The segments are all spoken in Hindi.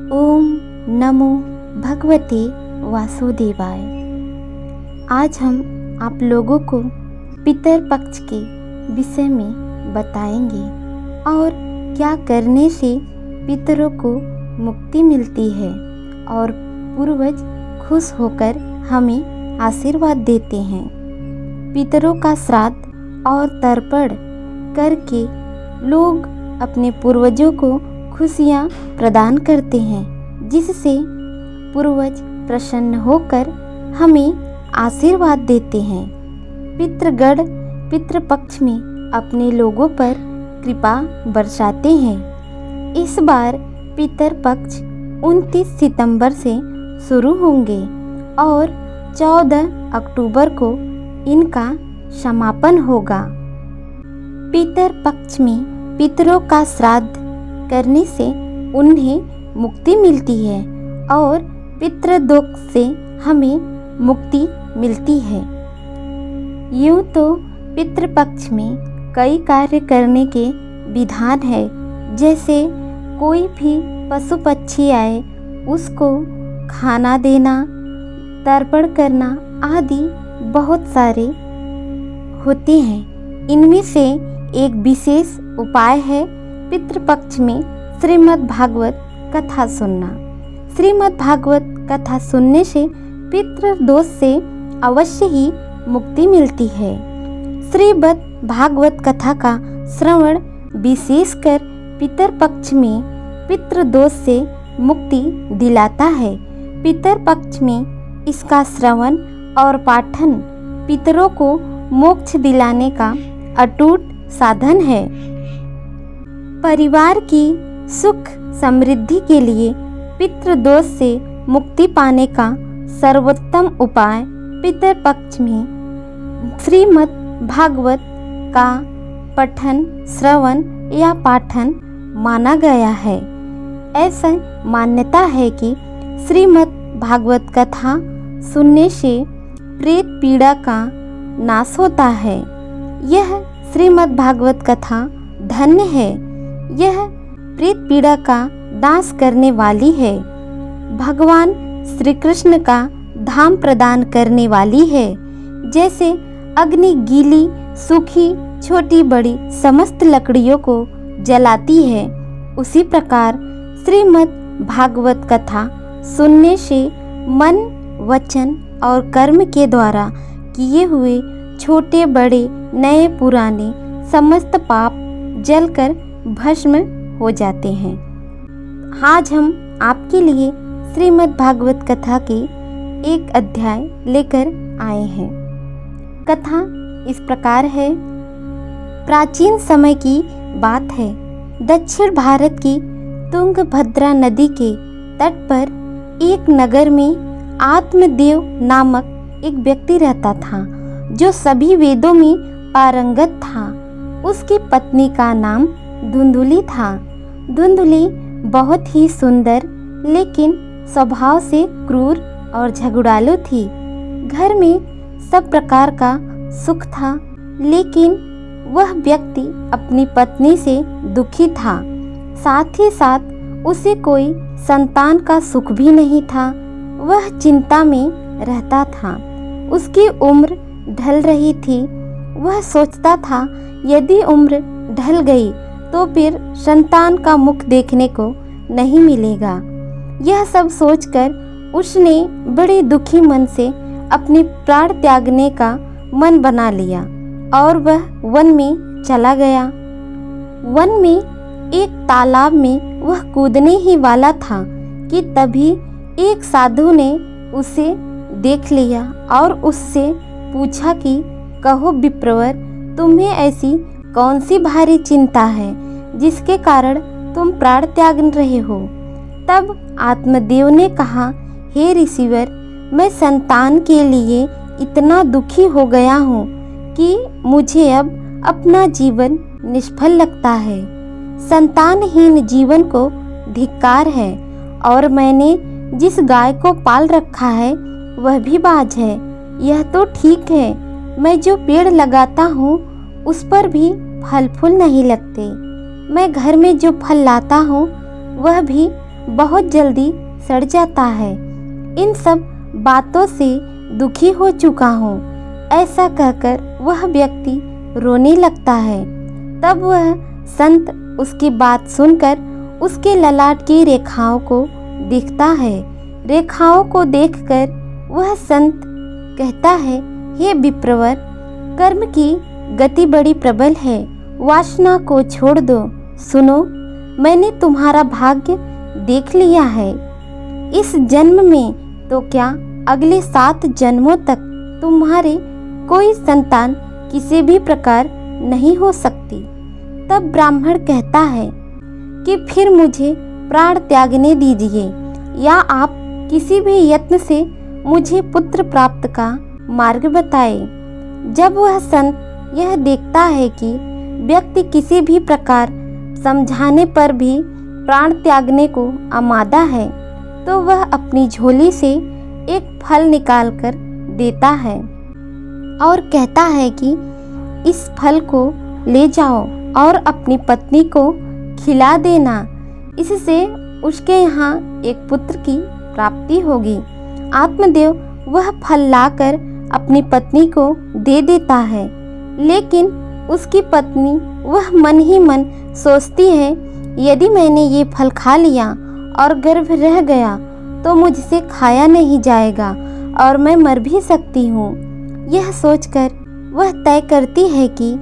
ओम नमो भगवते वासुदेवाय। आज हम आप लोगों को पितर पक्ष के विषय में बताएंगे और क्या करने से पितरों को मुक्ति मिलती है और पूर्वज खुश होकर हमें आशीर्वाद देते हैं। पितरों का श्राद्ध और तर्पण करके लोग अपने पूर्वजों को खुशियाँ प्रदान करते हैं, जिससे पूर्वज प्रसन्न होकर हमें आशीर्वाद देते हैं। पितृगण पितृपक्ष में अपने लोगों पर कृपा बरसाते हैं। इस बार पितरपक्ष 29 सितंबर से शुरू होंगे और 14 अक्टूबर को इनका समापन होगा। पितरपक्ष में पितरों का श्राद्ध करने से उन्हें मुक्ति मिलती है और पितृदोष से हमें मुक्ति मिलती है। यूँ तो पितृपक्ष में कई कार्य करने के विधान है, जैसे कोई भी पशु पक्षी आए उसको खाना देना, तर्पण करना आदि बहुत सारे होते हैं। इनमें से एक विशेष उपाय है पितृपक्ष में श्रीमद् भागवत कथा सुनना। श्रीमद् भागवत कथा सुनने से पितृदोष से अवश्य ही मुक्ति मिलती है। श्रीमद् भागवत कथा का श्रवण विशेषकर पितरपक्ष में पितृदोष से मुक्ति दिलाता है। पितरपक्ष में इसका श्रवण और पाठन पितरों को मोक्ष दिलाने का अटूट साधन है। परिवार की सुख समृद्धि के लिए पितृदोष से मुक्ति पाने का सर्वोत्तम उपाय पितरपक्ष में श्रीमद् भागवत का पठन, श्रवण या पाठन माना गया है। ऐसा मान्यता है कि श्रीमद् भागवत कथा सुनने से प्रेत पीड़ा का नाश होता है। यह श्रीमद् भागवत कथा धन्य है। यह प्रेत पीड़ा का नाश करने वाली है। भगवान श्री कृष्ण का धाम प्रदान करने वाली है। जैसे अग्नि गीली सूखी छोटी बड़ी समस्त लकड़ियों को जलाती है, उसी प्रकार श्रीमद् भागवत कथा सुनने से मन, वचन और कर्म के द्वारा किए हुए छोटे बड़े नए पुराने समस्त पाप जलकर भस्म हो जाते हैं। आज हम आपके लिए श्रीमद् भागवत कथा के एक अध्याय लेकर आए हैं। कथा इस प्रकार है। प्राचीन समय की बात है। दक्षिण भारत की तुंगभद्रा नदी के तट पर एक नगर में आत्मदेव नामक एक व्यक्ति रहता था, जो सभी वेदों में पारंगत था। उसकी पत्नी का नाम धुंधुली था। धुंधुली बहुत ही सुंदर लेकिन स्वभाव से क्रूर और झगड़ालू थी। घर में सब प्रकार का सुख था, लेकिन वह व्यक्ति अपनी पत्नी से दुखी था। साथ ही साथ उसे कोई संतान का सुख भी नहीं था। वह चिंता में रहता था। उसकी उम्र ढल रही थी। वह सोचता था, यदि उम्र ढल गई तो फिर संतान का मुख देखने को नहीं मिलेगा। यह सब सोचकर उसने बड़े दुखी मन से अपने प्राण त्यागने का मन बना लिया और वह वन में चला गया। वन में एक तालाब में वह कूदने ही वाला था कि तभी एक साधु ने उसे देख लिया और उससे पूछा कि कहो विप्रवर, तुम्हें ऐसी कौन सी भारी चिंता है जिसके कारण तुम प्राण त्याग रहे हो। तब आत्मदेव ने कहा, हे ऋषिवर, मैं संतान के लिए इतना दुखी हो गया हूँ कि मुझे अब अपना जीवन निष्फल लगता है। संतानहीन जीवन को धिक्कार है और मैंने जिस गाय को पाल रखा है वह भी बाज है। यह तो ठीक है, मैं जो पेड़ लगाता हूँ उस पर भी फल फूल नहीं लगते। मैं घर में जो फल लाता हूँ वह भी बहुत जल्दी सड़ जाता है। इन सब बातों से दुखी हो चुका हूँ। ऐसा कहकर वह व्यक्ति रोने लगता है। तब वह संत उसकी बात सुनकर उसके ललाट की रेखाओं को देखता है। रेखाओं को देखकर वह संत कहता है, हे विप्रवर, कर्म की गति बड़ी प्रबल है, वासना को छोड़ दो। सुनो, मैंने तुम्हारा भाग्य देख लिया है। इस जन्म में तो क्या, अगले 7 जन्मों तक तुम्हारे कोई संतान किसी भी प्रकार नहीं हो सकती। तब ब्राह्मण कहता है कि फिर मुझे प्राण त्यागने दीजिए, या आप किसी भी यत्न से मुझे पुत्र प्राप्त का मार्ग बताए। जब वह संत यह देखता है कि व्यक्ति किसी भी प्रकार समझाने पर भी प्राण त्यागने को आमादा है, तो वह अपनी झोली से एक फल निकालकर देता है और कहता है कि इस फल को ले जाओ और अपनी पत्नी को खिला देना, इससे उसके यहाँ एक पुत्र की प्राप्ति होगी। आत्मदेव वह फल लाकर अपनी पत्नी को दे देता है, लेकिन उसकी पत्नी वह मन ही मन सोचती है, यदि मैंने ये फल खा लिया और गर्भ रह गया तो मुझसे खाया नहीं जाएगा और मैं मर भी सकती हूँ। यह सोचकर वह तय करती है कि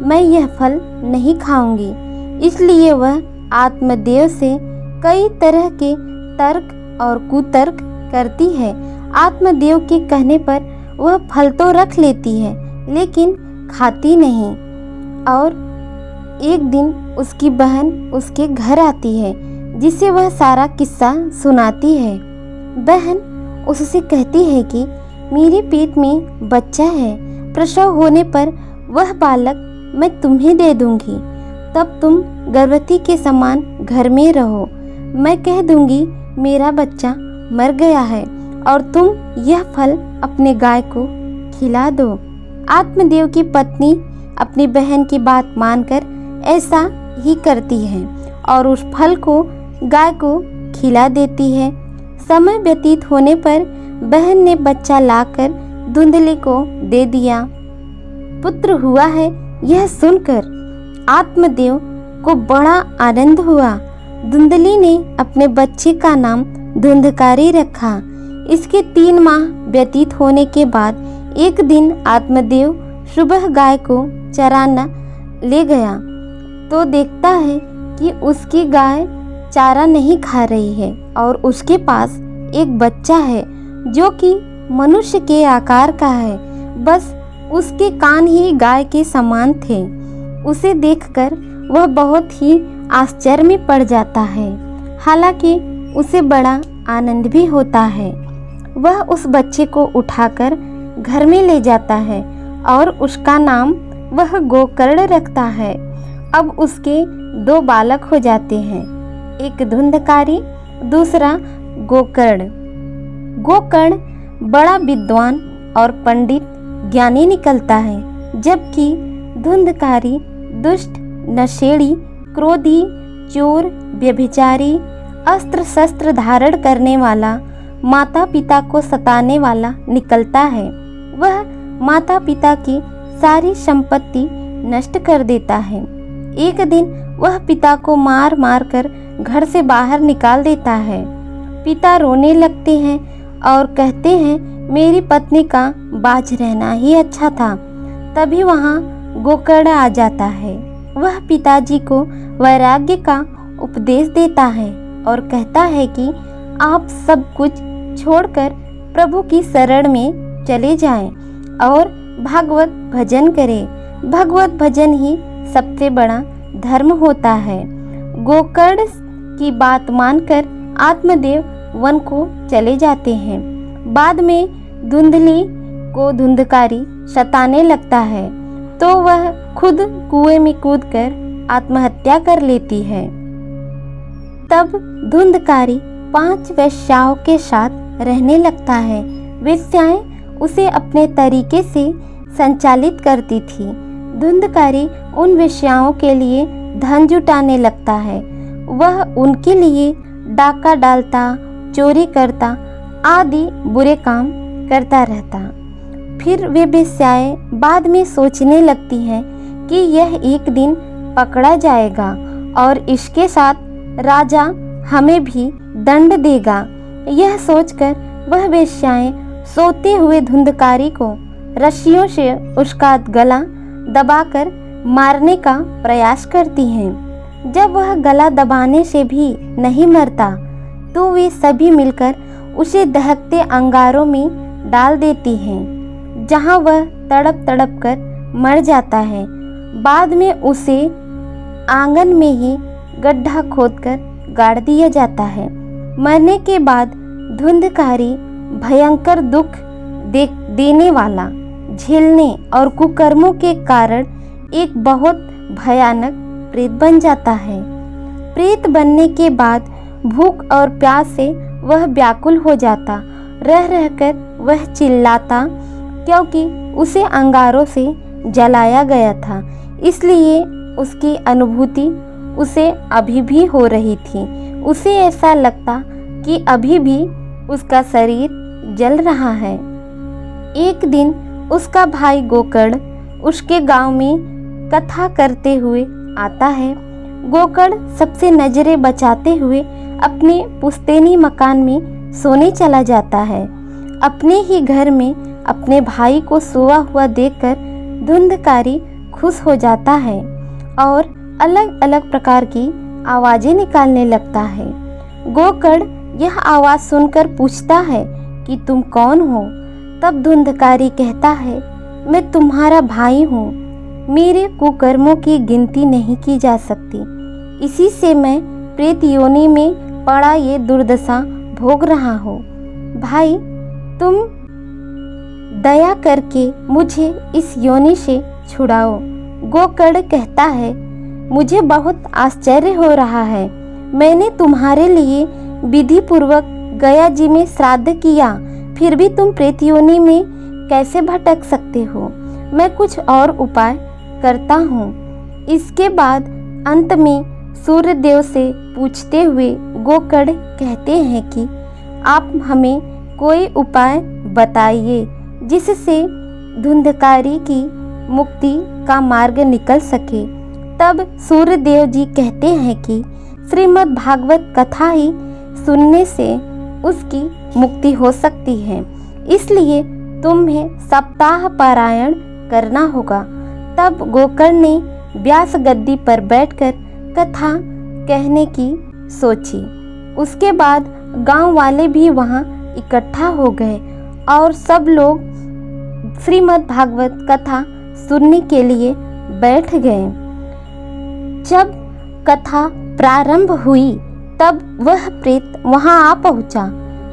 मैं यह फल नहीं खाऊंगी। इसलिए वह आत्मदेव से कई तरह के तर्क और कुतर्क करती है। आत्मदेव के कहने पर वह फल तो रख लेती है, लेकिन खाती नहीं। और एक दिन उसकी बहन उसके घर आती है, जिसे वह सारा किस्सा सुनाती है। बहन उससे कहती है कि मेरे पेट में बच्चा है, प्रसव होने पर वह बालक मैं तुम्हें दे दूंगी, तब तुम गर्भवती के समान घर में रहो। मैं कह दूंगी मेरा बच्चा मर गया है और तुम यह फल अपने गाय को खिला दो। आत्मदेव की पत्नी अपनी बहन की बात मानकर ऐसा ही करती है और उस फल को गाय को खिला देती है। समय व्यतीत होने पर बहन ने बच्चा लाकर धुंधली को दे दिया। पुत्र हुआ है यह सुनकर आत्मदेव को बड़ा आनंद हुआ। धुंधली ने अपने बच्चे का नाम धुंधकारी रखा। इसके 3 माह व्यतीत होने के बाद एक दिन आत्मदेव सुबह गाय को चराना ले गया तो देखता है कि उसकी गाय चारा नहीं खा रही है और उसके पास एक बच्चा है जो कि मनुष्य के आकार का है, बस उसके कान ही गाय के समान थे। उसे देखकर वह बहुत ही आश्चर्य में पड़ जाता है, हालांकि उसे बड़ा आनंद भी होता है। वह उस बच्चे को उठाकर घर में ले जाता है और उसका नाम वह गोकर्ण रखता है। अब उसके 2 बालक हो जाते हैं, एक धुंधकारी, दूसरा गोकर्ण। गोकर्ण बड़ा विद्वान और पंडित ज्ञानी निकलता है, जबकि धुंधकारी दुष्ट, नशेड़ी, क्रोधी, चोर, व्यभिचारी, अस्त्र शस्त्र धारण करने वाला, माता पिता को सताने वाला निकलता है। वह माता पिता की सारी संपत्ति नष्ट कर देता है। एक दिन वह पिता को मार मार कर घर से बाहर निकाल देता है। पिता रोने लगते हैं और कहते हैं मेरी पत्नी का बाज रहना ही अच्छा था। तभी वहाँ गोकर्ण आ जाता है। वह पिताजी को वैराग्य का उपदेश देता है और कहता है कि आप सब कुछ छोड़कर प्रभु की शरण में चले जाएं और भागवत भजन करें। भगवत भजन ही सबसे बड़ा धर्म होता है। गोकर्ण की बात मानकर आत्मदेव वन को चले जाते हैं। बाद में धुंधली को धुंधकारी सताने लगता है तो वह खुद कुएं में कूदकर आत्महत्या कर लेती है। तब धुंधकारी 5 वेश्याओं के साथ रहने लगता है। वेश्याएं उसे अपने तरीके से संचालित करती थी। धुंधकारी उन वेश्याओं के लिए धन जुटाने लगता है। वह उनके लिए डाका डालता, चोरी करता आदि बुरे काम करता रहता। फिर वे वेश्याएं बाद में सोचने लगती हैं कि यह एक दिन पकड़ा जाएगा और इसके साथ राजा हमें भी दंड देगा। यह सोचकर वह वेश्याएं सोते हुए धुंधकारी को रस्सियों से उसका गला दबाकर मारने का प्रयास करती हैं। जब वह गला दबाने से भी नहीं मरता तो वे सभी मिलकर उसे दहकते अंगारों में डाल देती हैं, जहां वह तड़प तड़प कर मर जाता है। बाद में उसे आंगन में ही गड्ढा खोदकर गाड़ दिया जाता है। मरने के बाद धुंधकारी भयंकर दुख देने वाला, झेलने और कुकर्मों के कारण एक बहुत भयानक प्रेत बन जाता है। प्रेत बनने के बाद भूख और प्यास से वह व्याकुल हो जाता, रह रहकर वह चिल्लाता, क्योंकि उसे अंगारों से जलाया गया था, इसलिए उसकी अनुभूति उसे अभी भी हो रही थी। उसे ऐसा लगता कि अभी भी उसका शरीर जल रहा है। एक दिन उसका भाई गोकर्ण उसके गांव में कथा करते हुए आता है। गोकर्ण सबसे नजरें बचाते हुए अपने पुश्तैनी मकान में सोने चला जाता है। अपने ही घर में अपने भाई को सोया हुआ देखकर धुंधकारी खुश हो जाता है और अलग अलग प्रकार की आवाजें निकालने लगता है। गोकर्ण यह आवाज सुनकर पूछता है कि तुम कौन हो? तब धुंधकारी कहता है, मैं तुम्हारा भाई हूँ। मेरे कुकर्मों की गिनती नहीं की जा सकती, इसी से मैं प्रेत योनि में पड़ा ये दुर्दशा भोग रहा हूँ। भाई, तुम दया करके मुझे इस योनि से छुड़ाओ। गोकर्ण कहता है, मुझे बहुत आश्चर्य हो रहा है। मैंने तुम्हारे लिए विधि पूर्वक गया जी में श्राद्ध किया, फिर भी तुम प्रेत योनि में कैसे भटक सकते हो? मैं कुछ और उपाय करता हूँ। इसके बाद अंत में सूर्यदेव से पूछते हुए गोकर्ण कहते हैं कि आप हमें कोई उपाय बताइए जिससे धुंधकारी की मुक्ति का मार्ग निकल सके। तब सूर्यदेव जी कहते हैं कि श्रीमद् भागवत कथा ही सुनने से उसकी मुक्ति हो सकती है, इसलिए तुम्हें सप्ताह पारायण करना होगा। तब गोकर्ण ने व्यास गद्दी पर बैठकर कथा कहने की सोची। उसके बाद गांव वाले भी वहां इकट्ठा हो गए और सब लोग श्रीमद् भागवत कथा सुनने के लिए बैठ गए। जब कथा प्रारंभ हुई तब वह प्रेत वहां आ पहुंचा।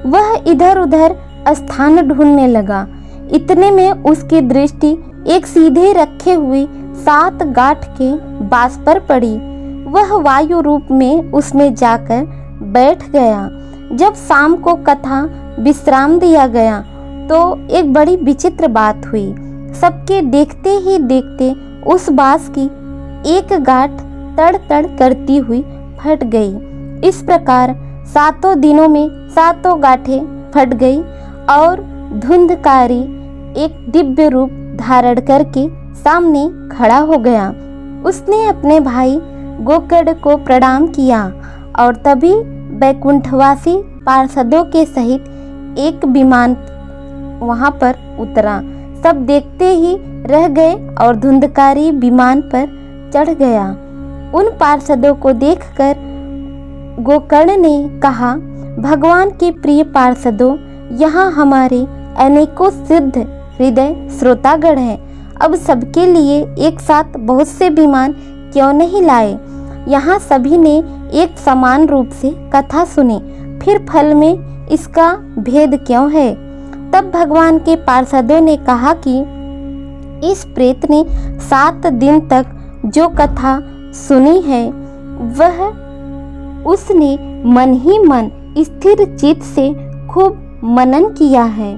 वह इधर उधर स्थान ढूंढने लगा। इतने में उसकी दृष्टि एक सीधे रखे हुए 7 गांठ के बांस पर पड़ी। वह वायु रूप में उसमें जाकर बैठ गया। जब शाम को कथा विश्राम दिया गया तो एक बड़ी विचित्र बात हुई। सबके देखते ही देखते उस बांस की एक गांठ तड़ तड़ करती हुई फट गई। इस प्रकार 7 दिनों में 7 गांठें फट गई और धुंधकारी एक दिव्य रूप धारण करके सामने खड़ा हो गया। उसने अपने भाई गोकर्ण को प्रणाम किया और तभी वैकुंठवासी पार्षदों के सहित एक विमान वहां पर उतरा। सब देखते ही रह गए और धुंधकारी विमान पर चढ़ गया। उन पार्षदों को देखकर गोकर्ण ने कहा, भगवान के प्रिय पार्षदों, यहाँ हमारे अनेकों सिद्ध हृदय श्रोतागण हैं। अब सबके लिए एक साथ बहुत से विमान क्यों नहीं लाए? यहाँ सभी ने एक समान रूप से कथा सुनी, फिर फल में इसका भेद क्यों है? तब भगवान के पार्षदों ने कहा कि इस प्रेत ने 7 दिन तक जो कथा सुनी है वह उसने मन ही मन स्थिर चित्त से खूब मनन किया है,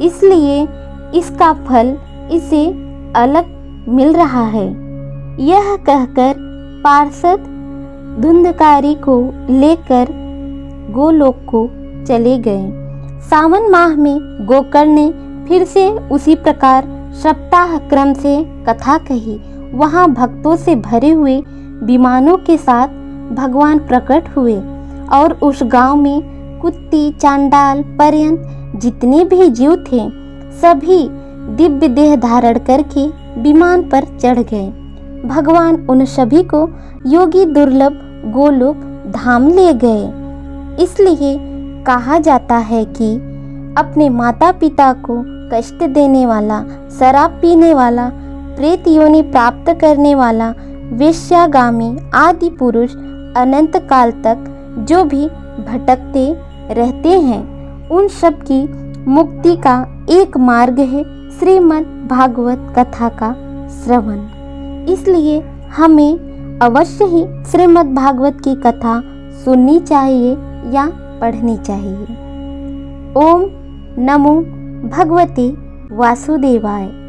इसलिए इसका फल इसे अलग मिल रहा है। यह कहकर पार्षद धुंधकारी को लेकर गोलोक को चले गए। सावन माह में गोकर्ण ने फिर से उसी प्रकार सप्ताह क्रम से कथा कही। वहाँ भक्तों से भरे हुए विमानों के साथ भगवान प्रकट हुए और उस गांव में कुत्ती, चांडाल पर्यंत जितने भी जीव थे सभी दिव्य देह धारण करके विमान पर चढ़ गए। भगवान उन सभी को योगी दुर्लभ गोलोक धाम ले गए। इसलिए कहा जाता है कि अपने माता पिता को कष्ट देने वाला, शराब पीने वाला, प्रेत योनि प्राप्त करने वाला, वेश्यागामी आदि पुरुष अनंत काल तक जो भी भटकते रहते हैं उन सब की मुक्ति का एक मार्ग है श्रीमद् भागवत कथा का श्रवण। इसलिए हमें अवश्य ही श्रीमद् भागवत की कथा सुननी चाहिए या पढ़नी चाहिए। ओम नमो भगवते वासुदेवाय।